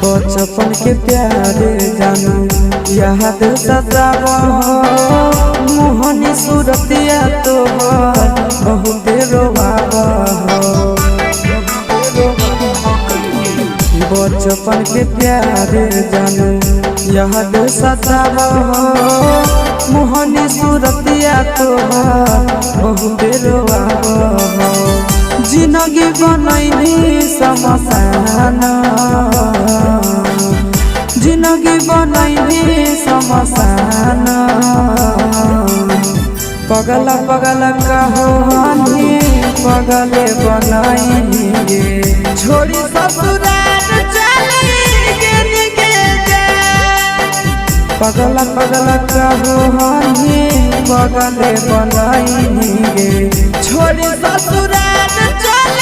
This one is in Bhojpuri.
बचपन के प्यारे जानू याद सतावा मोहनी सूरतिया तोहर बहुत रोवावा बचपन के प्यारे जानू याद सतावा मोहनी सूरतिया तोहर बहुत रोवावा जिंदगी बनैनी समसान जिंदगी बनैनी समसान पगला पगला कहानी पगले बनैनी गे छोड़ी ससुराल चली गे पगला पगला कहानी पगले बनैनी गे छोड़ी ससुराल चली